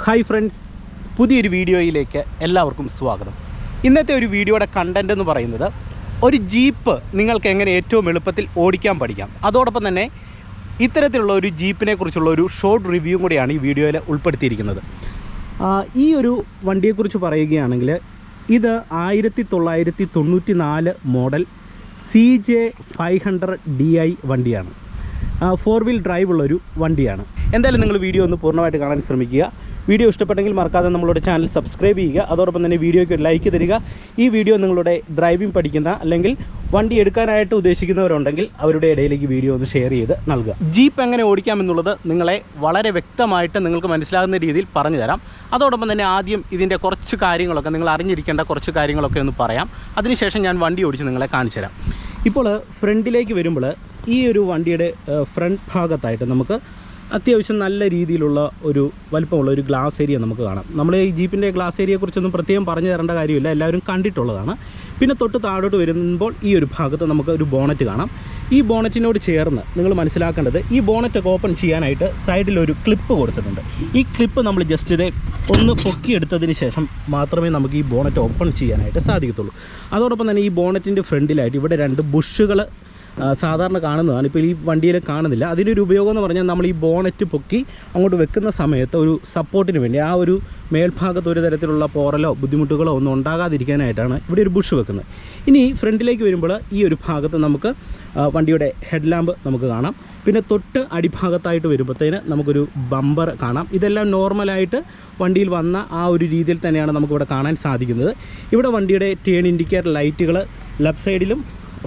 Hi friends, പുതിയൊരു വീഡിയോയിലേക്ക് എല്ലാവർക്കും സ്വാഗതം. ഇന്നത്തെ ഒരു വീഡിയോയുടെ കണ്ടൻറ് എന്ന് പറയുന്നത് ഒരു ജീപ്പ് നിങ്ങൾക്ക് എങ്ങനെ ഏറ്റവും എളുപ്പത്തിൽ ഓടിക്കാൻ പഠിക്കാം, അതോടൊപ്പം തന്നെ ഇത്തരത്തിലുള്ള ഒരു ജീപ്പിനെ കുറിച്ചുള്ള ഒരു ഷോർട്ട് റിവ്യൂ കൂടിയാണ് ഈ വീഡിയോയിൽ ഉൾപ്പെടുത്തിയിരിക്കുന്നത്. ഈ ഒരു വണ്ടിയെക്കുറിച്ച് പറയുകയാണെങ്കിൽ ഇത് 1994 മോഡൽ CJ500DI വണ്ടിയാണ്. 4 വീൽ ഡ്രൈവ് ഉള്ളൊരു വണ്ടിയാണ്. എന്തായാലും നിങ്ങൾ വീഡിയോ ഒന്ന് പൂർണ്ണമായിട്ട് കാണാൻ ശ്രമിക്കുക. വീഡിയോ ഇഷ്ടപ്പെട്ടെങ്കിൽ മറക്കാതെ നമ്മളുടെ ചാനൽ സബ്സ്ക്രൈബ് ചെയ്യുക. അതോടൊപ്പം തന്നെ വീഡിയോയ്ക്ക് ഒരു ലൈക്ക് തരിക. ഈ വീഡിയോ നിങ്ങളുടെ ഡ്രൈവിംഗ് പഠിക്കുന്ന അല്ലെങ്കിൽ വണ്ടി എടുക്കാനായിട്ട് ഉദ്ദേശിക്കുന്നവരുണ്ടെങ്കിൽ അവരുടെ ഇടയിലേക്ക് വീഡിയോ ഒന്ന് ഷെയർ ചെയ്ത് നൽകുക. ജീപ്പ് എങ്ങനെ ഓടിക്കാമെന്നുള്ളത് നിങ്ങളെ വളരെ വ്യക്തമായിട്ട് നിങ്ങൾക്ക് മനസ്സിലാകുന്ന രീതിയിൽ പറഞ്ഞു തരാം. അതോടൊപ്പം തന്നെ ആദ്യം ഇതിൻ്റെ കുറച്ച് കാര്യങ്ങളൊക്കെ നിങ്ങൾ അറിഞ്ഞിരിക്കേണ്ട കുറച്ച് കാര്യങ്ങളൊക്കെ ഒന്ന് പറയാം. അതിനുശേഷം ഞാൻ വണ്ടി ഓടിച്ച് നിങ്ങളെ കാണിച്ചു തരാം. ഇപ്പോൾ ഫ്രണ്ടിലേക്ക് വരുമ്പോൾ ഈ ഒരു വണ്ടിയുടെ ഫ്രണ്ട് ഭാഗത്തായിട്ട് നമുക്ക് അത്യാവശ്യം നല്ല രീതിയിലുള്ള ഒരു വലിപ്പമുള്ള ഒരു ഗ്ലാസ് ഏരിയ നമുക്ക് കാണാം. നമ്മൾ ഈ ജീപ്പിൻ്റെ ഗ്ലാസ് ഏരിയയെക്കുറിച്ചൊന്നും പ്രത്യേകം പറഞ്ഞു തരേണ്ട കാര്യമില്ല, എല്ലാവരും കണ്ടിട്ടുള്ളതാണ്. പിന്നെ തൊട്ട് താഴോട്ട് വരുമ്പോൾ ഈ ഒരു ഭാഗത്ത് നമുക്ക് ഒരു ബോണറ്റ് കാണാം. ഈ ബോണറ്റിനോട് ചേർന്ന് നിങ്ങൾ മനസ്സിലാക്കേണ്ടത്, ഈ ബോണറ്റൊക്കെ ഓപ്പൺ ചെയ്യാനായിട്ട് സൈഡിലൊരു ക്ലിപ്പ് കൊടുത്തിട്ടുണ്ട്. ഈ ക്ലിപ്പ് നമ്മൾ ജസ്റ്റ് ഇത് ഒന്ന് പൊക്കിയെടുത്തതിന് ശേഷം മാത്രമേ നമുക്ക് ഈ ബോണറ്റ് ഓപ്പൺ ചെയ്യാനായിട്ട് സാധിക്കത്തുള്ളൂ. അതോടൊപ്പം തന്നെ ഈ ബോണറ്റിൻ്റെ ഫ്രണ്ടിലായിട്ട് ഇവിടെ 2 ബുഷുകൾ സാധാരണ കാണുന്നതാണ്, ഇപ്പോൾ ഈ വണ്ടിയിൽ കാണുന്നില്ല. അതിൻ്റെ ഒരു ഉപയോഗം എന്ന് പറഞ്ഞാൽ നമ്മൾ ഈ ബോണറ്റ് പൊക്കി അങ്ങോട്ട് വെക്കുന്ന സമയത്ത് ഒരു സപ്പോർട്ടിന് വേണ്ടി ആ ഒരു മേൽഭാഗത്ത് ഒരു തരത്തിലുള്ള പോറലോ ബുദ്ധിമുട്ടുകളോ ഒന്നും ഉണ്ടാകാതിരിക്കാനായിട്ടാണ് ഇവിടെ ഒരു ബുഷ് വെക്കുന്നത്. ഇനി ഫ്രണ്ടിലേക്ക് വരുമ്പോൾ ഈ ഒരു ഭാഗത്ത് നമുക്ക് വണ്ടിയുടെ ഹെഡ് ലാമ്പ് നമുക്ക് കാണാം. പിന്നെ തൊട്ട് അടിഭാഗത്തായിട്ട് വരുമ്പോഴത്തേന് നമുക്കൊരു ബമ്പർ കാണാം. ഇതെല്ലാം നോർമലായിട്ട് വണ്ടിയിൽ വന്ന ആ ഒരു രീതിയിൽ തന്നെയാണ് നമുക്കിവിടെ കാണാൻ സാധിക്കുന്നത്. ഇവിടെ വണ്ടിയുടെ ടേൺ ഇൻഡിക്കേറ്റർ ലൈറ്റുകൾ ലെഫ്റ്റ് സൈഡിലും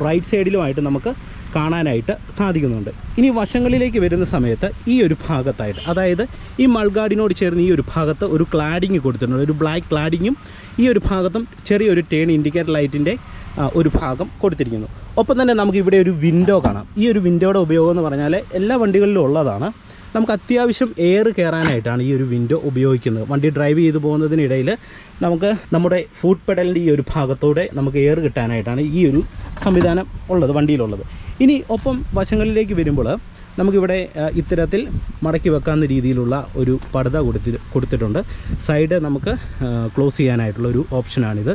റൈറ്റ് സൈഡിലുമായിട്ട് നമുക്ക് കാണാനായിട്ട് സാധിക്കുന്നുണ്ട്. ഇനി വശങ്ങളിലേക്ക് വരുന്ന സമയത്ത് ഈ ഒരു ഭാഗത്തായിട്ട്, അതായത് ഈ മൾഗാർഡിനോട് ചേർന്ന് ഈ ഒരു ഭാഗത്ത് ഒരു ക്ലാഡിങ് കൊടുത്തിട്ടുണ്ട്, ഒരു ബ്ലാക്ക് ക്ലാഡിങ്ങും ഈ ഒരു ഭാഗത്തും ചെറിയൊരു ടേൺ ഇൻഡിക്കേറ്റർ ലൈറ്റിൻ്റെ ഒരു ഭാഗം കൊടുത്തിരിക്കുന്നു. ഒപ്പം തന്നെ നമുക്ക് ഇവിടെ ഒരു വിൻഡോ കാണാം. ഈ ഒരു വിൻഡോയുടെ ഉപയോഗം എന്ന് പറഞ്ഞാൽ എല്ലാ വണ്ടികളിലും ഉള്ളതാണ്. നമുക്ക് അത്യാവശ്യം എയർ കയറാനായിട്ടാണ് ഈ ഒരു വിൻഡോ ഉപയോഗിക്കുന്നത്. വണ്ടി ഡ്രൈവ് ചെയ്ത് പോകുന്നതിനിടയിൽ നമുക്ക് നമ്മുടെ ഫുട് പെഡലിൻ്റെ ഈ ഒരു ഭാഗത്തൂടെ നമുക്ക് എയർ കിട്ടാനായിട്ടാണ് ഈ ഒരു സംവിധാനം ഉള്ളത്, വണ്ടിയിലുള്ളത്. ഇനി ഒപ്പം വശങ്ങളിലേക്ക് വരുമ്പോൾ നമുക്കിവിടെ ഇത്തരത്തിൽ മടക്കി വെക്കാവുന്ന രീതിയിലുള്ള ഒരു പർദ്ദ കൊടുത്തിട്ടുണ്ട്. സൈഡ് നമുക്ക് ക്ലോസ് ചെയ്യാനായിട്ടുള്ള ഒരു ഓപ്ഷനാണിത്.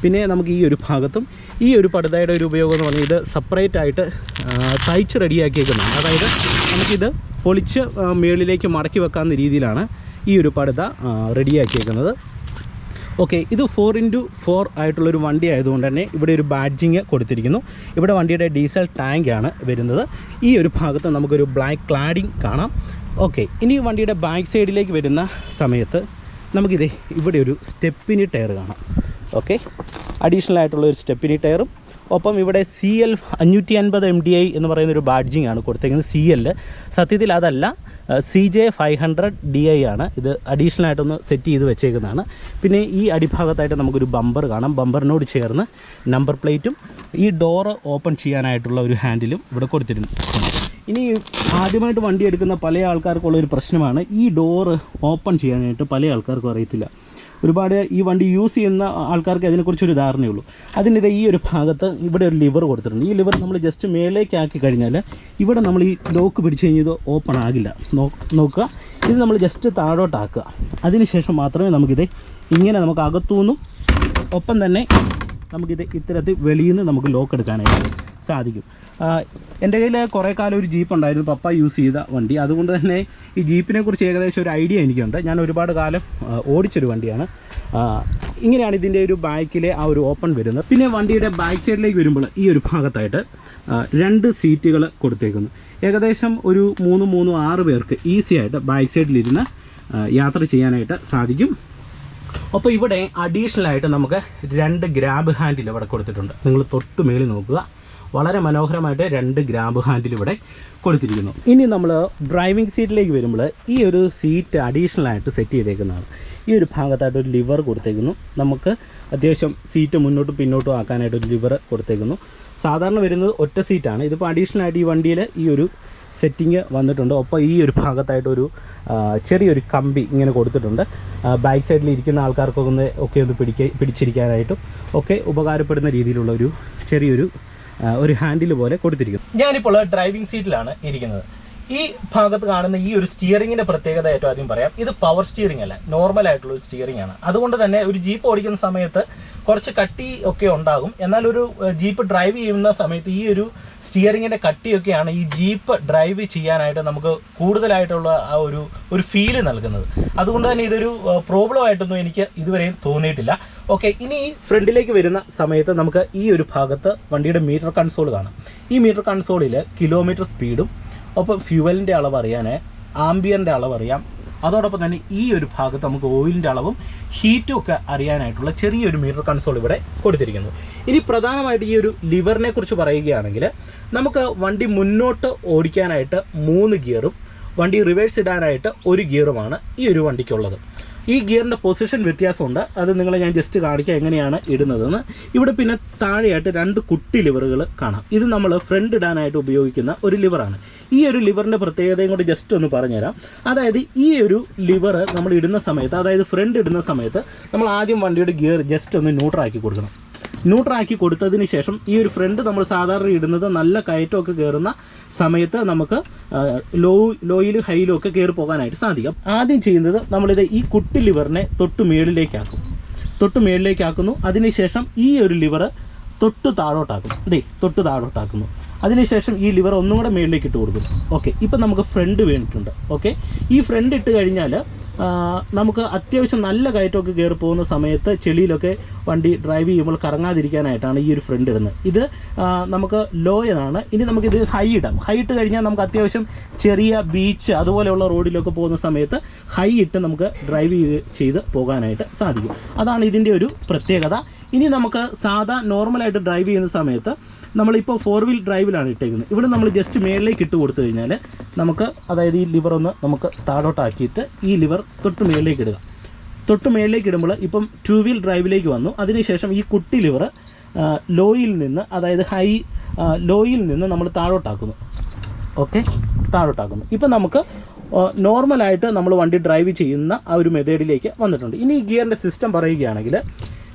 പിന്നെ നമുക്ക് ഈ ഒരു ഭാഗത്തും ഈ ഒരു പർദ്ദയുടെ ഒരു ഉപയോഗം എന്ന് പറഞ്ഞാൽ ഇത് സെപ്പറേറ്റ് ആയിട്ട് തയ്ച്ച് റെഡിയാക്കിയേക്കുന്നതാണ്. അതായത് നമുക്കിത് പൊളിച്ച് മുകളിലേക്ക് മടക്കി വെക്കാവുന്ന രീതിയിലാണ് ഈ ഒരു പർദ്ദ റെഡിയാക്കിയേക്കുന്നത്. ഓക്കെ, ഇത് 4x4 ആയിട്ടുള്ളൊരു വണ്ടി ആയതുകൊണ്ട് തന്നെ ഇവിടെ ഒരു ബാഡ്ജിങ് കൊടുത്തിരിക്കുന്നു. ഇവിടെ വണ്ടിയുടെ ഡീസൽ ടാങ്കാണ് വരുന്നത്. ഈ ഒരു ഭാഗത്ത് നമുക്കൊരു ബ്ലാക്ക് ക്ലാഡിങ് കാണാം. ഓക്കെ, ഇനി വണ്ടിയുടെ ബാക്ക് സൈഡിലേക്ക് വരുന്ന സമയത്ത് നമുക്കിത് ഇവിടെ ഒരു സ്റ്റെപ്പിനി ടയർ കാണാം. ഓക്കെ, അഡീഷണൽ ആയിട്ടുള്ള ഒരു സ്റ്റെപ്പിനി ടയറും ഒപ്പം ഇവിടെ CL 550 MDI എന്ന് പറയുന്നൊരു ബാഡ്ജിങ് ആണ് കൊടുത്തേക്കുന്നത്. CL സത്യത്തിൽ അതല്ല, CJ500DI ആണ്. ഇത് അഡീഷണൽ ആയിട്ടൊന്ന് സെറ്റ് ചെയ്ത് വെച്ചേക്കുന്നതാണ്. പിന്നെ ഈ അടിഭാഗത്തായിട്ട് നമുക്കൊരു ബമ്പർ കാണാം. ബമ്പറിനോട് ചേർന്ന് നമ്പർ പ്ലേറ്റും ഈ ഡോറ് ഓപ്പൺ ചെയ്യാനായിട്ടുള്ള ഒരു ഹാൻഡിലും ഇവിടെ കൊടുത്തിരുന്നു. ഇനി ആദ്യമായിട്ട് വണ്ടി എടുക്കുന്ന പല ആൾക്കാർക്കുള്ളൊരു പ്രശ്നമാണ്, ഈ ഡോറ് ഓപ്പൺ ചെയ്യാനായിട്ട് പല ആൾക്കാർക്കും അറിയത്തില്ല. ഒരുപാട് ഈ വണ്ടി യൂസ് ചെയ്യുന്ന ആൾക്കാർക്ക് അതിനെക്കുറിച്ചൊരു ധാരണയുള്ളൂ. അതിനിടെ ഈ ഒരു ഭാഗത്ത് ഇവിടെ ഒരു ലിവർ കൊടുത്തിട്ടുണ്ട്. ഈ ലിവർ നമ്മൾ ജസ്റ്റ് മേലേക്ക് ആക്കി കഴിഞ്ഞാൽ ഇവിടെ നമ്മൾ ഈ ലോക്ക് പിടിച്ച് കഴിഞ്ഞാൽ ഇത് ഓപ്പൺ ആകില്ല. നോക്കുക, ഇത് നമ്മൾ ജസ്റ്റ് താഴോട്ടാക്കുക. അതിനുശേഷം മാത്രമേ നമുക്കിത് ഇങ്ങനെ നമുക്ക് അകത്തുനിന്നും ഒപ്പം തന്നെ നമുക്കിത് ഇത്തരത്തിൽ വെളിയിൽ നിന്ന് നമുക്ക് ലോക്ക് എടുക്കാനായിട്ട് സാധിക്കും. എൻ്റെ കയ്യിൽ കുറേ കാലം ഒരു ജീപ്പ് ഉണ്ടായിരുന്നു, പപ്പ യൂസ് ചെയ്ത വണ്ടി. അതുകൊണ്ട് തന്നെ ഈ ജീപ്പിനെ കുറിച്ച് ഏകദേശം ഒരു ഐഡിയ എനിക്കുണ്ട്. ഞാൻ ഒരുപാട് കാലം ഓടിച്ചൊരു വണ്ടിയാണ്. ഇങ്ങനെയാണ് ഇതിൻ്റെ ഒരു ബാക്കിലെ ആ ഒരു ഓപ്പൺ വരുന്നത്. പിന്നെ വണ്ടിയുടെ ബാക്ക് സൈഡിലേക്ക് വരുമ്പോൾ ഈ ഒരു ഭാഗത്തായിട്ട് 2 സീറ്റുകൾ കൊടുത്തേക്കുന്നു. ഏകദേശം ഒരു 6 പേർക്ക് ഈസി ആയിട്ട് ബാക്ക് സൈഡിലിരുന്ന് യാത്ര ചെയ്യാനായിട്ട് സാധിക്കും. അപ്പോൾ ഇവിടെ അഡീഷണൽ ആയിട്ട് നമുക്ക് 2 ഗ്രാബ് ഹാൻഡിൽ ഇവിടെ കൊടുത്തിട്ടുണ്ട്. നിങ്ങൾ തൊട്ട് മേളിൽ നോക്കുക, വളരെ മനോഹരമായിട്ട് 2 ഗ്രാബ് ഹാൻഡിൽ ഇവിടെ കൊടുത്തിരിക്കുന്നു. ഇനി നമ്മൾ ഡ്രൈവിംഗ് സീറ്റിലേക്ക് വരുമ്പോൾ ഈ ഒരു സീറ്റ് അഡീഷണൽ ആയിട്ട് സെറ്റ് ചെയ്തേക്കുന്നതാണ്. ഈ ഒരു ഭാഗത്തായിട്ട് ഒരു ലിവർ കൊടുത്തേക്കുന്നു. നമുക്ക് അത്യാവശ്യം സീറ്റ് മുന്നോട്ടും പിന്നോട്ടും ആക്കാനായിട്ട് ഒരു ലിവർ കൊടുത്തേക്കുന്നു. സാധാരണ വരുന്നത് ഒറ്റ സീറ്റാണ്. ഇതിപ്പോൾ അഡീഷണൽ ആയിട്ട് ഈ വണ്ടിയിൽ ഈ ഒരു സെറ്റിങ് വന്നിട്ടുണ്ട്. ഒപ്പം ഈ ഒരു ഭാഗത്തായിട്ടൊരു ചെറിയൊരു കമ്പി ഇങ്ങനെ കൊടുത്തിട്ടുണ്ട്. ബാക്ക് സൈഡിൽ ഇരിക്കുന്ന ആൾക്കാർക്കൊക്കെ ഒന്ന് പിടിച്ചിരിക്കാനായിട്ടും ഒക്കെ ഉപകാരപ്പെടുന്ന രീതിയിലുള്ള ഒരു ചെറിയൊരു ഹാൻഡിൽ പോലെ കൊടുത്തിരിക്കുന്നു. ഞാനിപ്പോൾ ഡ്രൈവിംഗ് സീറ്റിലാണ് ഇരിക്കുന്നത്. ഈ ഭാഗത്ത് കാണുന്ന ഈ ഒരു സ്റ്റിയറിങ്ങിൻ്റെ പ്രത്യേകത ഏറ്റവും ആദ്യം പറയാം. ഇത് പവർ സ്റ്റിയറിംഗ് അല്ല, നോർമൽ ആയിട്ടുള്ള ഒരു സ്റ്റിയറിംഗ് ആണ്. അതുകൊണ്ട് തന്നെ ഒരു ജീപ്പ് ഓടിക്കുന്ന സമയത്ത് കുറച്ച് കട്ടി ഒക്കെ ഉണ്ടാകും. എന്നാൽ ഒരു ജീപ്പ് ഡ്രൈവ് ചെയ്യുന്ന സമയത്ത് ഈ ഒരു സ്റ്റിയറിങ്ങിൻ്റെ കട്ടിയൊക്കെയാണ് ഈ ജീപ്പ് ഡ്രൈവ് ചെയ്യാനായിട്ട് നമുക്ക് കൂടുതലായിട്ടുള്ള ആ ഒരു ഫീല് നൽകുന്നത്. അതുകൊണ്ട് തന്നെ ഇതൊരു പ്രോബ്ലം ആയിട്ടൊന്നും എനിക്ക് ഇതുവരെയും തോന്നിയിട്ടില്ല. ഓക്കെ, ഇനി ഫ്രണ്ടിലേക്ക് വരുന്ന സമയത്ത് നമുക്ക് ഈ ഒരു ഭാഗത്ത് വണ്ടിയുടെ മീറ്റർ കൺസോൾ കാണാം. ഈ മീറ്റർ കൺസോളിൽ കിലോമീറ്റർ സ്പീഡും ഒപ്പം ഫ്യൂവലിൻ്റെ അളവ് അറിയാൻ, ആംബിയറിൻ്റെ അളവ് അറിയാം. അതോടൊപ്പം തന്നെ ഈ ഒരു ഭാഗത്ത് നമുക്ക് ഓയിലിൻ്റെ അളവും ഹീറ്റും ഒക്കെ അറിയാനായിട്ടുള്ള ചെറിയൊരു മീറ്റർ കൺസോൾ ഇവിടെ കൊടുത്തിരിക്കുന്നു. ഇനി പ്രധാനമായിട്ട് ഈ ഒരു ലിവറിനെ കുറിച്ച് പറയുകയാണെങ്കിൽ നമുക്ക് വണ്ടി മുന്നോട്ട് ഓടിക്കാനായിട്ട് 3 ഗിയറും വണ്ടി റിവേഴ്സ് ഇടാനായിട്ട് 1 ഗിയറുമാണ് ഈ ഒരു വണ്ടിക്കുള്ളത്. ഈ ഗിയറിൻ്റെ പൊസിഷൻ വ്യത്യാസമുണ്ട്. അത് നിങ്ങളെ ഞാൻ ജസ്റ്റ് കാണിക്കാം എങ്ങനെയാണ് ഇടുന്നതെന്ന്. ഇവിടെ പിന്നെ താഴെയായിട്ട് 2 കുട്ടി ലിവറുകൾ കാണാം. ഇത് നമ്മൾ ഫ്രണ്ട് ഇടാനായിട്ട് ഉപയോഗിക്കുന്ന ഒരു ലിവറാണ്. ഈ ഒരു ലിവറിൻ്റെ പ്രത്യേകതയും കൂടി ജസ്റ്റ് ഒന്ന് പറഞ്ഞുതരാം. അതായത് ഈ ഒരു ലിവർ നമ്മൾ ഇടുന്ന സമയത്ത്, അതായത് ഫ്രണ്ട് ഇടുന്ന സമയത്ത് നമ്മൾ ആദ്യം വണ്ടിയുടെ ഗിയർ ജസ്റ്റ് ഒന്ന് ന്യൂട്രാക്കി കൊടുക്കണം. ന്യൂട്രാക്കി കൊടുത്തതിന് ശേഷം ഈ ഒരു ഫ്രണ്ട് നമ്മൾ സാധാരണ ഇടുന്നത് നല്ല കയറ്റമൊക്കെ കയറുന്ന സമയത്ത് നമുക്ക് ലോയിലും ഹൈയിലും ഒക്കെ കയറി പോകാനായിട്ട് സാധിക്കും. ആദ്യം ചെയ്യുന്നത് നമ്മളിത് ഈ കുട്ടി ലിവറിനെ തൊട്ട് മേളിലേക്കാക്കുന്നു. അതിനുശേഷം ഈ ഒരു ലിവർ തൊട്ട് താഴോട്ടാക്കുന്നു. അതിനുശേഷം ഈ ലിവർ ഒന്നും കൂടെ മേളിലേക്ക് ഇട്ട് കൊടുക്കുന്നു. ഓക്കെ, ഇപ്പം നമുക്ക് ഫ്രണ്ട് വീണിട്ടുണ്ട്. ഓക്കെ, ഈ ഫ്രണ്ട് ഇട്ട് കഴിഞ്ഞാൽ നമുക്ക് അത്യാവശ്യം നല്ല കയറ്റമൊക്കെ കയറി പോകുന്ന സമയത്ത് ചെളിയിലൊക്കെ വണ്ടി ഡ്രൈവ് ചെയ്യുമ്പോൾ കറങ്ങാതിരിക്കാനായിട്ടാണ് ഈ ഒരു ഫ്രണ്ട് ഇടുന്നത്. ഇത് നമുക്ക് ലോയാണ്. ഇനി നമുക്കിത് ഹൈ ഇടാം. ഹൈ ഇട്ട് കഴിഞ്ഞാൽ നമുക്ക് അത്യാവശ്യം ചെറിയ ബീച്ച് അതുപോലെയുള്ള റോഡിലൊക്കെ പോകുന്ന സമയത്ത് ഹൈ ഇട്ട് നമുക്ക് ഡ്രൈവ് ചെയ്ത് പോകാനായിട്ട് സാധിക്കും. അതാണ് ഇതിൻ്റെ ഒരു പ്രത്യേകത. ഇനി നമുക്ക് സാധാ നോർമലായിട്ട് ഡ്രൈവ് ചെയ്യുന്ന സമയത്ത് നമ്മളിപ്പോൾ 4 വീൽ ഡ്രൈവിലാണ് ഇട്ടേക്കുന്നത്. ഇവിടെ നമ്മൾ ജസ്റ്റ് മേളിലേക്ക് ഇട്ട് കൊടുത്തു കഴിഞ്ഞാൽ നമുക്ക്, അതായത് ഈ ലിവർ ഒന്ന് നമുക്ക് താഴോട്ടാക്കിയിട്ട് ഈ ലിവർ തൊട്ട് മേളിലേക്ക് ഇടുക. തൊട്ട് മേളിലേക്ക് ഇടുമ്പോൾ ഇപ്പം 2 വീൽ ഡ്രൈവിലേക്ക് വന്നു. അതിനുശേഷം ഈ കുട്ടി ലിവർ ലോയിൽ നിന്ന്, അതായത് ലോയിൽ നിന്ന് നമ്മൾ താഴോട്ടാക്കുന്നു. ഓക്കെ, താഴോട്ടാക്കുന്നു. ഇപ്പം നമുക്ക് നോർമലായിട്ട് നമ്മൾ വണ്ടി ഡ്രൈവ് ചെയ്യുന്ന ആ ഒരു മെത്തേഡിലേക്ക് വന്നിട്ടുണ്ട്. ഇനി ഈ ഗിയറിൻ്റെ സിസ്റ്റം പറയുകയാണെങ്കിൽ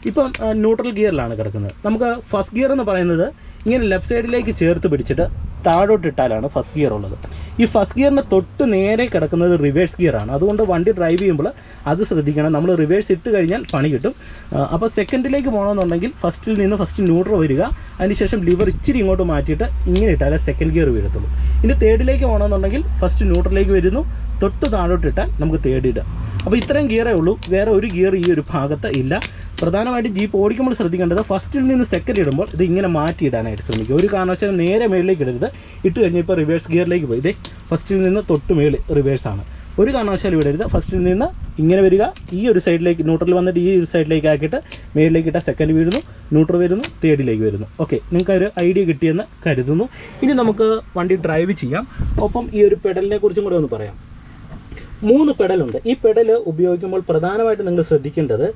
ഇപ്പം ന്യൂട്രൽ ഗിയറിലാണ് കിടക്കുന്നത്. നമുക്ക് ഫസ്റ്റ് ഗിയർ എന്ന് പറയുന്നത് ഇങ്ങനെ ലെഫ്റ്റ് സൈഡിലേക്ക് ചേർത്ത് പിടിച്ചിട്ട് താഴോട്ടിട്ടാലാണ് ഫസ്റ്റ് ഗിയർ ഉള്ളത്. ഈ ഫസ്റ്റ് ഗിയറിന് തൊട്ട് നേരെ കിടക്കുന്നത് റിവേഴ്സ് ഗിയറാണ്. അതുകൊണ്ട് വണ്ടി ഡ്രൈവ് ചെയ്യുമ്പോൾ അത് ശ്രദ്ധിക്കണം. നമ്മൾ റിവേഴ്സ് ഇട്ട് കഴിഞ്ഞാൽ പണി കിട്ടും. അപ്പോൾ സെക്കൻഡിലേക്ക് പോകണമെന്നുണ്ടെങ്കിൽ ഫസ്റ്റ് ന്യൂട്രൽ വരിക. അതിനുശേഷം ലിവർ ഇച്ചിരി ഇങ്ങോട്ട് മാറ്റിയിട്ട് ഇങ്ങനെ ഇട്ടാലേ സെക്കൻഡ് ഗിയർ വീഴത്തുള്ളൂ. ഇനി തേർഡിലേക്ക് പോകണമെന്നുണ്ടെങ്കിൽ ഫസ്റ്റ് ന്യൂട്രലിലേക്ക് വരുന്നു, തൊട്ട് താഴോട്ടിട്ടാൽ നമുക്ക് തേർഡ് ഇടാം. അപ്പോൾ ഇത്രയും ഗിയറേ ഉള്ളൂ. വേറെ ഒരു ഗിയർ ഈ ഒരു ഭാഗത്ത് ഇല്ല. പ്രധാനമായിട്ടും ജീപ്പ് ഓടിക്കുമ്പോൾ ശ്രദ്ധിക്കേണ്ടത് ഫസ്റ്റിൽ നിന്ന് സെക്കൻഡ് ഇടുമ്പോൾ ഇത് ഇങ്ങനെ മാറ്റിയിടാനായിട്ട് ശ്രമിക്കുക. ഒരു കാരണവശാലും നേരെ മേളിലേക്ക് ഇടരുത്. ഇട്ട് കഴിഞ്ഞാൽ ഇപ്പോൾ റിവേഴ്സ് ഗിയറിലേക്ക് പോയി. ഇതേ ഫസ്റ്റിൽ നിന്ന് തൊട്ട് മേളിൽ റിവേഴ്സാണ്. ഒരു കാരണവശാലും ഇടരുത്. ഫസ്റ്റിൽ നിന്ന് ഇങ്ങനെ വരിക, ഈ ഒരു സൈഡിലേക്ക് ന്യൂട്രൽ വന്നിട്ട് ഈ ഒരു സൈഡിലേക്ക് ആക്കിയിട്ട് മേളിലേക്ക് ഇട്ടാൽ സെക്കൻഡ് വീഴുന്നു, ന്യൂട്രൽ വരുന്നു, തേർഡിലേക്ക് വരുന്നു. ഓക്കെ, നിങ്ങൾക്ക് ഒരു ഐഡിയ കിട്ടിയെന്ന് കരുതുന്നു. ഇനി നമുക്ക് വണ്ടി ഡ്രൈവ് ചെയ്യാം. ഒപ്പം ഈ ഒരു പെഡലിനെ കുറിച്ചും കൂടെ ഒന്ന് പറയാം. 3 പെഡലുണ്ട്. ഈ പെഡൽ ഉപയോഗിക്കുമ്പോൾ പ്രധാനമായിട്ട് നിങ്ങൾ ശ്രദ്ധിക്കേണ്ടത്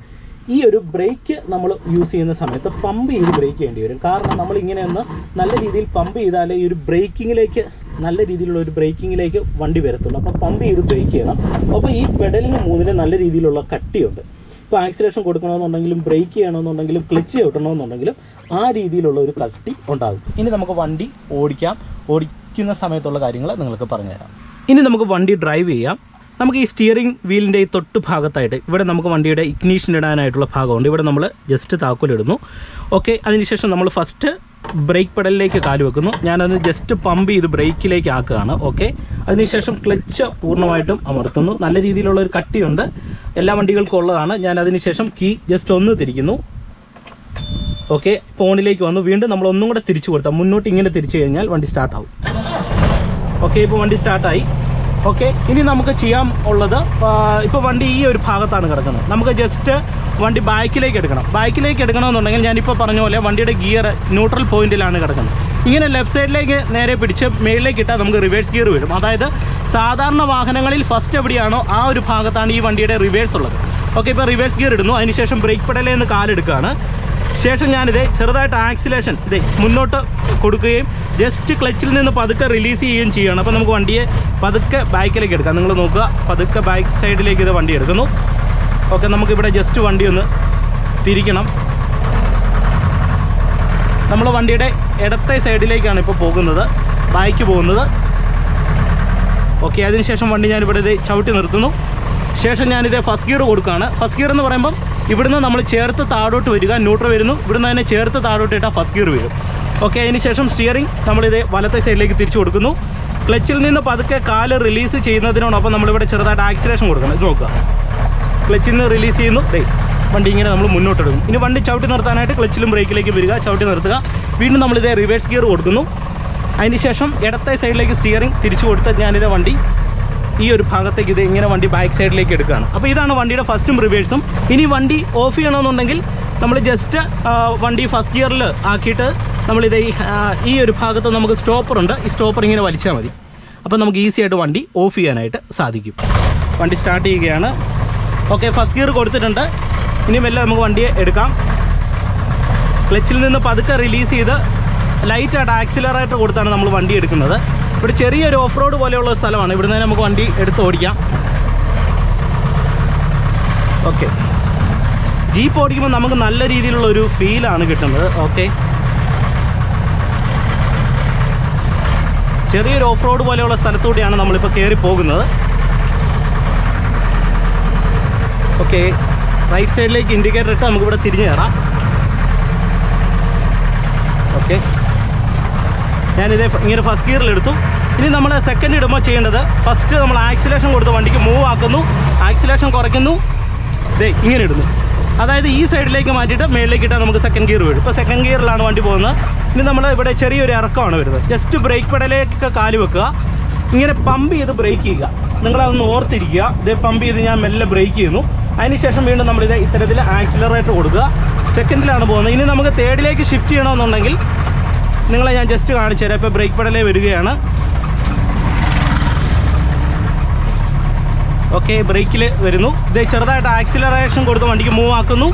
ഈ ഒരു ബ്രേക്ക് നമ്മൾ യൂസ് ചെയ്യുന്ന സമയത്ത് പമ്പ് ചെയ്ത് ബ്രേക്ക് ചെയ്യേണ്ടി വരും. കാരണം നമ്മളിങ്ങനെ ഒന്ന് നല്ല രീതിയിൽ പമ്പ് ചെയ്താലേ ഈ ഒരു ബ്രേക്കിങ്ങിലേക്ക്, നല്ല രീതിയിലുള്ള ഒരു ബ്രേക്കിങ്ങിലേക്ക് വണ്ടി വരത്തുള്ളൂ. അപ്പോൾ പമ്പ് ചെയ്ത് ബ്രേക്ക് ചെയ്യണം. അപ്പോൾ ഈ പെഡലിന് 3 നല്ല രീതിയിലുള്ള കട്ടിയുണ്ട്. ഇപ്പോൾ ആക്സിലേഷൻ കൊടുക്കണമെന്നുണ്ടെങ്കിലും ബ്രേക്ക് ചെയ്യണമെന്നുണ്ടെങ്കിലും ക്ലച്ച് ചവിട്ടണമെന്നുണ്ടെങ്കിലും ആ രീതിയിലുള്ള ഒരു കട്ടി ഉണ്ടാകും. ഇനി നമുക്ക് വണ്ടി ഓടിക്കുന്ന സമയത്തുള്ള കാര്യങ്ങൾ നിങ്ങൾക്ക് പറഞ്ഞുതരാം. ഇനി നമുക്ക് വണ്ടി ഡ്രൈവ് ചെയ്യാം. നമുക്ക് ഈ സ്റ്റിയറിംഗ് വീലിൻ്റെ ഈ തൊട്ട് ഭാഗത്തായിട്ട് ഇവിടെ നമുക്ക് വണ്ടിയുടെ ഇഗ്നീഷൻ ഇടാനായിട്ടുള്ള ഭാഗമുണ്ട്. ഇവിടെ നമ്മൾ ജസ്റ്റ് താക്കോലിടുന്നു. ഓക്കെ, അതിനുശേഷം നമ്മൾ ഫസ്റ്റ് ബ്രേക്ക് പെഡലിലേക്ക് കാല് വെക്കുന്നു. ഞാനത് ജസ്റ്റ് പമ്പ് ചെയ്ത് ബ്രേക്കിലേക്ക് ആക്കുകയാണ്. ഓക്കെ, അതിനുശേഷം ക്ലച്ച് പൂർണ്ണമായിട്ടും അമർത്തുന്നു. നല്ല രീതിയിലുള്ള ഒരു കട്ടിയുണ്ട്, എല്ലാ വണ്ടികൾക്കും ഉള്ളതാണ്. ഞാൻ അതിനുശേഷം കീ ജസ്റ്റ് ഒന്ന് തിരിക്കുന്നു. ഓക്കെ, ഫോണിലേക്ക് വന്നു. വീണ്ടും നമ്മൾ ഒന്നും കൂടെ തിരിച്ചു കൊടുത്താൽ, മുന്നോട്ട് ഇങ്ങനെ തിരിച്ചു കഴിഞ്ഞാൽ വണ്ടി സ്റ്റാർട്ടാവും. ഓക്കെ, ഇപ്പോൾ വണ്ടി സ്റ്റാർട്ടായി. ഓക്കെ, ഇനി നമുക്ക് ചെയ്യാൻ ഉള്ളത്, ഇപ്പോൾ വണ്ടി ഈ ഒരു ഭാഗത്താണ് കിടക്കുന്നത്. നമുക്ക് ജസ്റ്റ് വണ്ടി ബാക്കിലേക്ക് എടുക്കണമെന്നുണ്ടെങ്കിൽ ഞാനിപ്പോൾ പറഞ്ഞ പോലെ വണ്ടിയുടെ ഗിയർ ന്യൂട്രൽ പോയിന്റിലാണ് കിടക്കുന്നത്. ഇങ്ങനെ ലെഫ്റ്റ് സൈഡിലേക്ക് നേരെ പിടിച്ച് മേളിലേക്ക് ഇട്ടാൽ നമുക്ക് റിവേഴ്സ് ഗിയർ വരും. അതായത് സാധാരണ വാഹനങ്ങളിൽ ഫസ്റ്റ് എവിടെയാണോ ആ ഒരു ഭാഗത്താണ് ഈ വണ്ടിയുടെ റിവേഴ്സ് ഉള്ളത്. ഓക്കെ, ഇപ്പോൾ റിവേഴ്സ് ഗിയർ ഇടുന്നു. അതിനുശേഷം ബ്രേക്ക് പെഡലിൽ നിന്ന് കാലെടുക്കുകയാണ്. ശേഷം ഞാനിത് ചെറുതായിട്ട് ആക്സിലേഷൻ മുന്നോട്ട് കൊടുക്കുകയും ജസ്റ്റ് ക്ലച്ചിൽ നിന്ന് പതുക്കെ റിലീസ് ചെയ്യുകയും ചെയ്യുകയാണ്. അപ്പോൾ നമുക്ക് വണ്ടിയെ പതുക്കെ ബാക്കിലേക്ക് എടുക്കാം. നിങ്ങൾ നോക്കുക, പതുക്കെ ബാക്ക് സൈഡിലേക്ക് ഇത് വണ്ടി എടുക്കുന്നു. ഓക്കെ, നമുക്കിവിടെ ജസ്റ്റ് വണ്ടി ഒന്ന് തിരിക്കണം. നമ്മൾ വണ്ടിയുടെ ഇടത്തെ സൈഡിലേക്കാണ് ഇപ്പോൾ പോകുന്നത്, ബാക്ക് പോകുന്നത്. ഓക്കെ, അതിനുശേഷം വണ്ടി ഞാനിവിടെ ഇത് ചവിട്ടി നിർത്തുന്നു. ശേഷം ഞാനിത് ഫസ്റ്റ് ഗിയർ കൊടുക്കുകയാണ്. ഫസ്റ്റ് ഗിയർ എന്ന് പറയുമ്പം ഇവിടുന്ന് നമ്മൾ ചേർത്ത് താഴോട്ട് വരിക, ന്യൂട്രൽ വരുന്നു, ഇവിടുന്ന് തന്നെ ചേർത്ത് താഴോട്ട് ഇട്ടാൽ ഫസ്റ്റ് ഗിയർ വരും. ഓക്കെ, അതിന് ശേഷം സ്റ്റിയറിംഗ് നമ്മളിത് വലത്തെ സൈഡിലേക്ക് തിരിച്ചു കൊടുക്കുന്നു. ക്ലച്ചിൽ നിന്ന് പതുക്കെ കാല് റിലീസ് ചെയ്യുന്നതിനോടൊപ്പം നമ്മളിവിടെ ചെറുതായിട്ട് ആക്സിലേഷൻ കൊടുക്കണം. ഇത് നോക്കുക, ക്ലച്ചിൽ നിന്ന് റിലീസ് ചെയ്യുന്നു, വണ്ടി ഇങ്ങനെ നമ്മൾ മുന്നോട്ടെടുക്കും. ഇനി വണ്ടി ചവിട്ടി നിർത്താനായിട്ട് ക്ലച്ചിലും ബ്രേക്കിലേക്ക് വരിക, ചവിട്ടി നിർത്തുക. വീണ്ടും നമ്മളിത് റിവേഴ്സ് ഗിയർ കൊടുക്കുന്നു. അതിന് ശേഷം ഇടത്തെ സൈഡിലേക്ക് സ്റ്റിയറിംഗ് തിരിച്ചു കൊടുത്ത് ഞാനിത് വണ്ടി ഈ ഒരു ഭാഗത്തേക്ക് ഇത് ഇങ്ങനെ വണ്ടി ബാക്ക് സൈഡിലേക്ക് എടുക്കുകയാണ്. അപ്പോൾ ഇതാണ് വണ്ടിയുടെ ഫസ്റ്റും റിവേഴ്സും. ഇനി വണ്ടി ഓഫ് ചെയ്യണമെന്നുണ്ടെങ്കിൽ നമ്മൾ ജസ്റ്റ് വണ്ടി ഫസ്റ്റ് ഗിയറിൽ ആക്കിയിട്ട് നമ്മളിത് ഈ ഒരു ഭാഗത്ത് നമുക്ക് സ്റ്റോപ്പറുണ്ട്, ഈ സ്റ്റോപ്പർ ഇങ്ങനെ വലിച്ചാൽ മതി. അപ്പോൾ നമുക്ക് ഈസി ആയിട്ട് വണ്ടി ഓഫ് ചെയ്യാനായിട്ട് സാധിക്കും. വണ്ടി സ്റ്റാർട്ട് ചെയ്യുകയാണ്. ഓക്കെ, ഫസ്റ്റ് ഗിയർ കൊടുത്തിട്ടുണ്ട്. ഇനി മെല്ലെ നമുക്ക് വണ്ടിയെ എടുക്കാം. ക്ലച്ചിൽ നിന്ന് പതുക്കെ റിലീസ് ചെയ്ത് ലൈറ്റായിട്ട് ആക്സിലറേറ്റർ കൊടുത്താണ് നമ്മൾ വണ്ടി എടുക്കുന്നത്. ഇവിടെ ചെറിയൊരു ഓഫ് റോഡ് പോലെയുള്ള സ്ഥലമാണ്, ഇവിടുന്ന് നമുക്ക് വണ്ടി എടുത്ത് ഓടിക്കാം. ഓക്കെ, ജീപ്പ് ഓടിക്കുമ്പോൾ നമുക്ക് നല്ല രീതിയിലുള്ളൊരു ഫീലാണ് കിട്ടുന്നത്. ഓക്കെ, ചെറിയൊരു ഓഫ് റോഡ് പോലെയുള്ള സ്ഥലത്തൂടെയാണ് നമ്മളിപ്പോൾ കയറി പോകുന്നത്. ഓക്കെ, റൈറ്റ് സൈഡിലേക്ക് ഇൻഡിക്കേറ്റർ ഇട്ട് നമുക്കിവിടെ തിരിഞ്ഞു കയറാം. ഓക്കെ, ഞാനിത് ഇങ്ങനെ ഫസ്റ്റ് ഗിയറിലെടുത്തു. ഇനി നമ്മൾ സെക്കൻഡ് ഇടുമ്പോൾ ചെയ്യേണ്ടത് ഫസ്റ്റ് നമ്മൾ ആക്സിലേഷൻ കൊടുത്ത് വണ്ടിക്ക് മൂവ് ആക്കുന്നു, ആക്സിലേഷൻ കുറയ്ക്കുന്നു, ഇങ്ങനെ ഇടുന്നു. അതായത് ഈ സൈഡിലേക്ക് മാറ്റിയിട്ട് മേളിലേക്ക് ഇട്ടാൽ നമുക്ക് സെക്കൻഡ് ഗിയർ വരും. ഇപ്പോൾ സെക്കൻഡ് ഗിയറിലാണ് വണ്ടി പോകുന്നത്. ഇനി നമ്മൾ ഇവിടെ ചെറിയൊരു ഇറക്കമാണ് വരുന്നത്. ജസ്റ്റ് ബ്രേക്ക് പെഡലിലേക്ക് കാല് വെക്കുക, ഇങ്ങനെ പമ്പ് ചെയ്ത് ബ്രേക്ക് ചെയ്യുക. നിങ്ങളതൊന്ന് ഓർത്തിരിക്കുക. ഇത് പമ്പ് ചെയ്ത് ഞാൻ മെല്ലെ ബ്രേക്ക് ചെയ്യുന്നു. അതിനുശേഷം വീണ്ടും നമ്മളിത് ഇത്തരത്തിൽ ആക്സിലറേറ്റർ കൊടുക്കുക. സെക്കൻഡിലാണ് പോകുന്നത്. ഇനി നമുക്ക് തേർഡിലേക്ക് ഷിഫ്റ്റ് ചെയ്യണമെന്നുണ്ടെങ്കിൽ നിങ്ങളെ ഞാൻ ജസ്റ്റ് കാണിച്ചു തരാം. ഇപ്പോൾ ബ്രേക്ക് പെഡലേ വരികയാണ്. ഓക്കെ, ബ്രേക്കിൽ വരുന്നു. ഇത് ചെറുതായിട്ട് ആക്സിലറേഷൻ കൊടുത്ത് വണ്ടിക്ക് മൂവ് ആക്കുന്നു,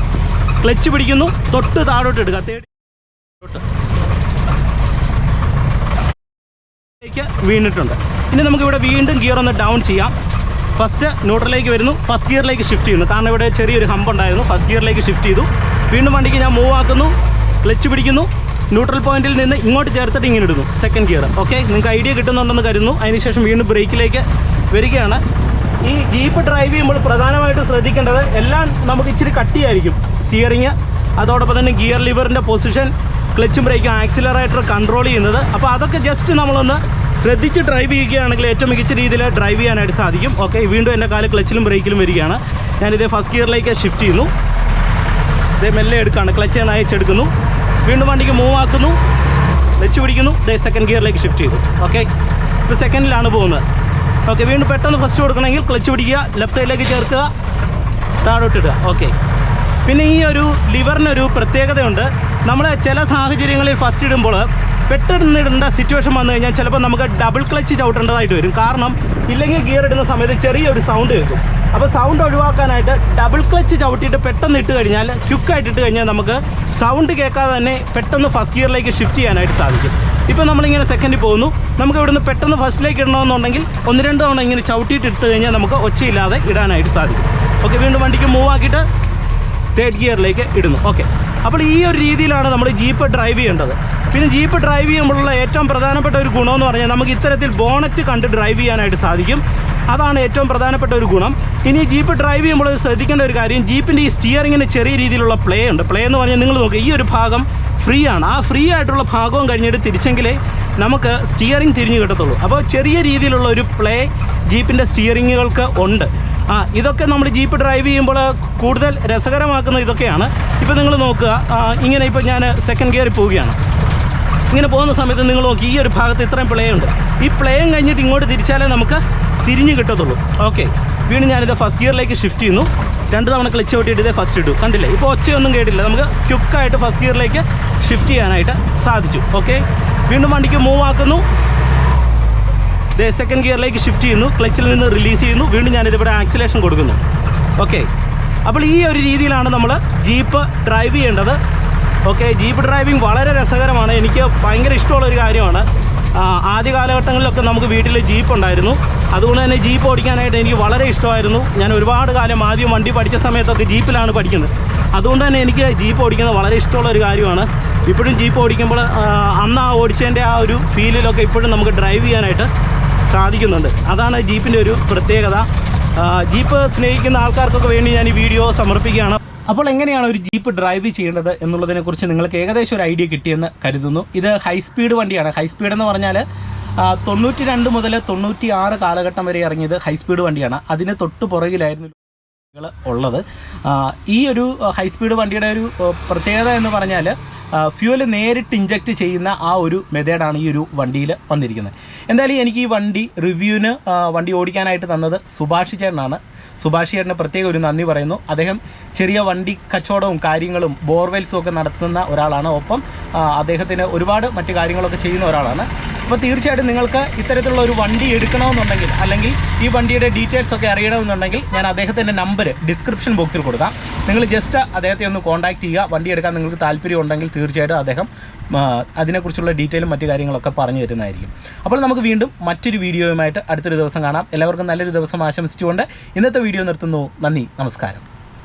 ക്ലച്ച് പിടിക്കുന്നു, തൊട്ട് താഴോട്ട് എടുക്കുക, തേടിലേക്ക് വീണിട്ടുണ്ട്. ഇനി നമുക്കിവിടെ വീണ്ടും ഗിയർ ഒന്ന് ഡൗൺ ചെയ്യാം. ഫസ്റ്റ് ന്യൂട്രലിലേക്ക് വരുന്നു, ഫസ്റ്റ് ഗിയറിലേക്ക് ഷിഫ്റ്റ് ചെയ്യുന്നു. കാരണം ഇവിടെ ചെറിയൊരു ഹമ്പ് ഉണ്ടായിരുന്നു. ഫസ്റ്റ് ഗിയറിലേക്ക് ഷിഫ്റ്റ് ചെയ്തു. വീണ്ടും വണ്ടിക്ക് ഞാൻ മൂവ് ആക്കുന്നു, ക്ലച്ച് പിടിക്കുന്നു, ന്യൂട്രൽ പോയിന്റിൽ നിന്ന് ഇങ്ങോട്ട് ചേർത്തിട്ട് ഇങ്ങനെ ഇടുന്നു സെക്കൻഡ് ഗിയർ. ഓക്കെ, നിങ്ങൾക്ക് ഐഡിയ കിട്ടുന്നുണ്ടെന്ന് കരുതുന്നു. അതിനുശേഷം വീണ്ടും ബ്രേക്കിലേക്ക് വരികയാണ്. ഈ ജീപ്പ് ഡ്രൈവ് ചെയ്യുമ്പോൾ പ്രധാനമായിട്ടും ശ്രദ്ധിക്കേണ്ടത് എല്ലാം നമുക്ക് ഇച്ചിരി കട്ടിയായിരിക്കും. സ്റ്റിയറിങ്, അതോടൊപ്പം തന്നെ ഗിയർ ലിവറിൻ്റെ പൊസിഷൻ, ക്ലച്ചും ബ്രേക്കും, ആക്സിലറേറ്റർ കൺട്രോൾ ചെയ്യുന്നത്. അപ്പോൾ അതൊക്കെ ജസ്റ്റ് നമ്മളൊന്ന് ശ്രദ്ധിച്ച് ഡ്രൈവ് ചെയ്യുകയാണെങ്കിൽ ഏറ്റവും മികച്ച രീതിയിൽ ഡ്രൈവ് ചെയ്യാനായിട്ട് സാധിക്കും. ഓക്കെ, വീണ്ടും എൻ്റെ കാല് ക്ലച്ചിലും ബ്രേക്കിലും വരികയാണ്. ഞാനിത് ഫസ്റ്റ് ഗിയറിലേക്ക് ഷിഫ്റ്റ് ചെയ്യുന്നു. ഇതേ മെല്ലെ എടുക്കുകയാണ്, ക്ലച്ച് അയച്ചെടുക്കുന്നു. വീണ്ടും വണ്ടിക്ക് മൂവ് ആക്കുന്നു, ക്ലച്ച് പിടിക്കുന്നു, ഇതേ സെക്കൻഡ് ഗിയറിലേക്ക് ഷിഫ്റ്റ് ചെയ്തു. ഓക്കെ, ഇപ്പോൾ സെക്കൻഡിലാണ് പോകുന്നത്. ഓക്കെ, വീണ്ടും പെട്ടെന്ന് ഫസ്റ്റ് കൊടുക്കണമെങ്കിൽ ക്ലച്ച് പിടിക്കുക, ലെഫ്റ്റ് സൈഡിലേക്ക് ചേർക്കുക, താഴോട്ടിടുക. ഓക്കെ, പിന്നെ ഈ ഒരു ലിവറിനൊരു പ്രത്യേകതയുണ്ട്. നമ്മൾ ചില സാഹചര്യങ്ങളിൽ ഫസ്റ്റ് ഇടുമ്പോൾ പെട്ടെന്ന് ഇടേണ്ട സിറ്റുവേഷൻ വന്നു കഴിഞ്ഞാൽ ചിലപ്പോൾ നമുക്ക് ഡബിൾ ക്ലച്ച് ചവിട്ടേണ്ടതായിട്ട് വരും. കാരണം ഇല്ലെങ്കിൽ ഗിയർ ഇടുന്ന സമയത്ത് ചെറിയൊരു സൗണ്ട് കേൾക്കും. അപ്പോൾ സൗണ്ട് ഒഴിവാക്കാനായിട്ട് ഡബിൾ ക്ലച്ച് ചവിട്ടിയിട്ട് പെട്ടെന്ന് ഇട്ട് കഴിഞ്ഞാൽ, ക്വിക്കായിട്ട് ഇട്ട് കഴിഞ്ഞാൽ നമുക്ക് സൗണ്ട് കേൾക്കാതെ തന്നെ പെട്ടെന്ന് ഫസ്റ്റ് ഗിയറിലേക്ക് ഷിഫ്റ്റ് ചെയ്യാനായിട്ട് സാധിക്കും. ഇപ്പോൾ നമ്മളിങ്ങനെ സെക്കൻഡിൽ പോകുന്നു. നമുക്ക് ഇവിടുന്ന് പെട്ടെന്ന് ഫസ്റ്റിലേക്ക് ഇടണമെന്നുണ്ടെങ്കിൽ 1-2 തവണ ഇങ്ങനെ ചവിട്ടിയിട്ട് ഇട്ട് കഴിഞ്ഞാൽ നമുക്ക് ഒച്ചയില്ലാതെ ഇടാനായിട്ട് സാധിക്കും. ഓക്കെ, വീണ്ടും വണ്ടിക്ക് മൂവ് ആക്കിയിട്ട് തേർഡ് ഗിയറിലേക്ക് ഇടുന്നു. ഓക്കെ, അപ്പോൾ ഈ ഒരു രീതിയിലാണ് നമ്മൾ ജീപ്പ് ഡ്രൈവ് ചെയ്യേണ്ടത്. പിന്നെ ജീപ്പ് ഡ്രൈവ് ചെയ്യുമ്പോഴുള്ള ഏറ്റവും പ്രധാനപ്പെട്ട ഒരു ഗുണമെന്ന് പറഞ്ഞാൽ നമുക്ക് ഇത്തരത്തിൽ ബോണറ്റ് കണ്ട് ഡ്രൈവ് ചെയ്യാനായിട്ട് സാധിക്കും. അതാണ് ഏറ്റവും പ്രധാനപ്പെട്ട ഒരു ഗുണം. ഇനി ജീപ്പ് ഡ്രൈവ് ചെയ്യുമ്പോൾ ശ്രദ്ധിക്കേണ്ട ഒരു കാര്യം, ജീപ്പിൻ്റെ ഈ സ്റ്റിയറിങ്ങിന് ചെറിയ രീതിയിലുള്ള പ്ലേ ഉണ്ട്. പ്ലേ എന്ന് പറഞ്ഞാൽ നിങ്ങൾ നോക്കുക, ഈ ഒരു ഭാഗം ഫ്രീ ആണ്. ആ ഫ്രീ ആയിട്ടുള്ള ഭാഗവും കഴിഞ്ഞിട്ട് തിരിച്ചെങ്കിലേ നമുക്ക് സ്റ്റിയറിംഗ് തിരിഞ്ഞു കിട്ടത്തുള്ളൂ. അപ്പോൾ ചെറിയ രീതിയിലുള്ള ഒരു പ്ലേ ജീപ്പിൻ്റെ സ്റ്റിയറിങ്ങുകൾക്ക് ഉണ്ട്. ഇതൊക്കെ നമ്മൾ ജീപ്പ് ഡ്രൈവ് ചെയ്യുമ്പോൾ കൂടുതൽ രസകരമാക്കുന്ന ഇതൊക്കെയാണ്. ഇപ്പോൾ നിങ്ങൾ നോക്കുക, ഇങ്ങനെ ഇപ്പോൾ ഞാൻ സെക്കൻഡ് ഗിയറിൽ പോവുകയാണ്. ഇങ്ങനെ പോകുന്ന സമയത്ത് നിങ്ങൾ നോക്കി, ഈ ഒരു ഭാഗത്ത് ഇത്രയും പ്ലേ ഉണ്ട്. ഈ പ്ലേയും കഴിഞ്ഞിട്ട് ഇങ്ങോട്ട് തിരിച്ചാലേ നമുക്ക് തിരിഞ്ഞ് കിട്ടത്തുള്ളൂ. ഓക്കെ, വീണ്ടും ഞാനിത് ഫസ്റ്റ് ഗിയറിലേക്ക് ഷിഫ്റ്റ് ചെയ്യുന്നു. 2 തവണ ക്ലച്ച് ഓട്ടിയിട്ട് ഇതേ ഫസ്റ്റ് ഇട്ടു. കണ്ടില്ലേ, ഇപ്പോൾ ഒച്ചയൊന്നും കേട്ടില്ല. നമുക്ക് ക്വിക്കായിട്ട് ഫസ്റ്റ് ഗിയറിലേക്ക് ഷിഫ്റ്റ് ചെയ്യാനായിട്ട് സാധിച്ചു. ഓക്കെ, വീണ്ടും വണ്ടിക്ക് മൂവ് ആക്കുന്നു, ഇതേ സെക്കൻഡ് ഗിയറിലേക്ക് ഷിഫ്റ്റ് ചെയ്യുന്നു, ക്ലച്ചിൽ നിന്ന് റിലീസ് ചെയ്യുന്നു. വീണ്ടും ഞാനിതിവിടെ ആക്സിലേഷൻ കൊടുക്കുന്നു. ഓക്കെ, അപ്പോൾ ഈ ഒരു രീതിയിലാണ് നമ്മൾ ജീപ്പ് ഡ്രൈവ് ചെയ്യേണ്ടത്. ഓക്കെ, ജീപ്പ് ഡ്രൈവിംഗ് വളരെ രസകരമാണ്. എനിക്ക് ഭയങ്കര ഇഷ്ടമുള്ളൊരു കാര്യമാണ്. ആദ്യ കാലഘട്ടങ്ങളിലൊക്കെ നമുക്ക് വീട്ടിൽ ജീപ്പ് ഉണ്ടായിരുന്നു. അതുകൊണ്ട് തന്നെ ജീപ്പ് ഓടിക്കാനായിട്ട് എനിക്ക് വളരെ ഇഷ്ടമായിരുന്നു. ഞാൻ ഒരുപാട് കാലം ആദ്യം വണ്ടി പഠിച്ച സമയത്തൊക്കെ ജീപ്പിലാണ് പഠിക്കുന്നത്. അതുകൊണ്ട് തന്നെ എനിക്ക് ജീപ്പ് ഓടിക്കുന്നത് വളരെ ഇഷ്ടമുള്ളൊരു കാര്യമാണ്. ഇപ്പോഴും ജീപ്പ് ഓടിക്കുമ്പോൾ അന്ന് ഓടിച്ചതിൻ്റെ ആ ഒരു ഫീലിലൊക്കെ ഇപ്പോഴും നമുക്ക് ഡ്രൈവ് ചെയ്യാനായിട്ട് സാധിക്കുന്നുണ്ട്. അതാണ് ജീപ്പിൻ്റെ ഒരു പ്രത്യേകത. ജീപ്പ് സ്നേഹിക്കുന്ന ആൾക്കാർക്കൊക്കെ വേണ്ടി ഞാൻ ഈ വീഡിയോ സമർപ്പിക്കുകയാണ്. അപ്പോൾ എങ്ങനെയാണ് ഒരു ജീപ്പ് ഡ്രൈവ് ചെയ്യേണ്ടത് എന്നുള്ളതിനെക്കുറിച്ച് നിങ്ങൾക്ക് ഏകദേശം ഒരു ഐഡിയ കിട്ടിയെന്ന് കരുതുന്നു. ഇത് ഹൈ സ്പീഡ് വണ്ടിയാണ്. ഹൈ സ്പീഡ് എന്ന് പറഞ്ഞാൽ 92 മുതൽ 96 കാലഘട്ടം വരെ ഇറങ്ങിയത് ഹൈ സ്പീഡ് വണ്ടിയാണ്. അതിന് തൊട്ട് പുറകിലായിരുന്നു ഉള്ളത്. ഈ ഒരു ഹൈ സ്പീഡ് വണ്ടിയുടെ ഒരു പ്രത്യേകത എന്ന് പറഞ്ഞാൽ ഫ്യൂവൽ നേരിട്ട് ഇഞ്ചക്റ്റ് ചെയ്യുന്ന ആ ഒരു മെത്തേഡാണ് ഈ ഒരു വണ്ടിയിൽ വന്നിരിക്കുന്നത്. എന്തായാലും എനിക്ക് ഈ വണ്ടി റിവ്യൂവിന് വണ്ടി ഓടിക്കാനായിട്ട് തന്നത് സുഭാഷ് ചേട്ടനാണ്. സുഭാഷ് ചേട്ടന് പ്രത്യേക ഒരു നന്ദി പറയുന്നു. അദ്ദേഹം ചെറിയ വണ്ടി കച്ചവടവും കാര്യങ്ങളും ബോർവെൽസും ഒക്കെ നടത്തുന്ന ഒരാളാണ്. ഒപ്പം അദ്ദേഹത്തിന് ഒരുപാട് മറ്റു കാര്യങ്ങളൊക്കെ ചെയ്യുന്ന ഒരാളാണ്. അപ്പോൾ തീർച്ചയായിട്ടും നിങ്ങൾക്ക് ഇത്തരത്തിലുള്ള ഒരു വണ്ടി എടുക്കണമെന്നുണ്ടെങ്കിൽ അല്ലെങ്കിൽ ഈ വണ്ടിയുടെ ഡീറ്റെയിൽസ് ഒക്കെ അറിയണമെന്നുണ്ടെങ്കിൽ ഞാൻ അദ്ദേഹത്തിൻ്റെ നമ്പർ ഡിസ്ക്രിപ്ഷൻ ബോക്സിൽ കൊടുക്കാം. നിങ്ങൾ ജസ്റ്റ് അദ്ദേഹത്തെ ഒന്ന് കോൺടാക്റ്റ് ചെയ്യുക. വണ്ടി എടുക്കാൻ നിങ്ങൾക്ക് താല്പര്യം ഉണ്ടെങ്കിൽ തീർച്ചയായിട്ടും അദ്ദേഹം അതിനെക്കുറിച്ചുള്ള ഡീറ്റെയിലും മറ്റു കാര്യങ്ങളൊക്കെ പറഞ്ഞു തരുന്നതായിരിക്കും. അപ്പോൾ നമുക്ക് വീണ്ടും മറ്റൊരു വീഡിയോയുമായിട്ട് അടുത്തൊരു ദിവസം കാണാം. എല്ലാവർക്കും നല്ലൊരു ദിവസം ആശംസിച്ചുകൊണ്ട് ഇന്നത്തെ വീഡിയോ നിർത്തുന്നു. നന്ദി, നമസ്കാരം.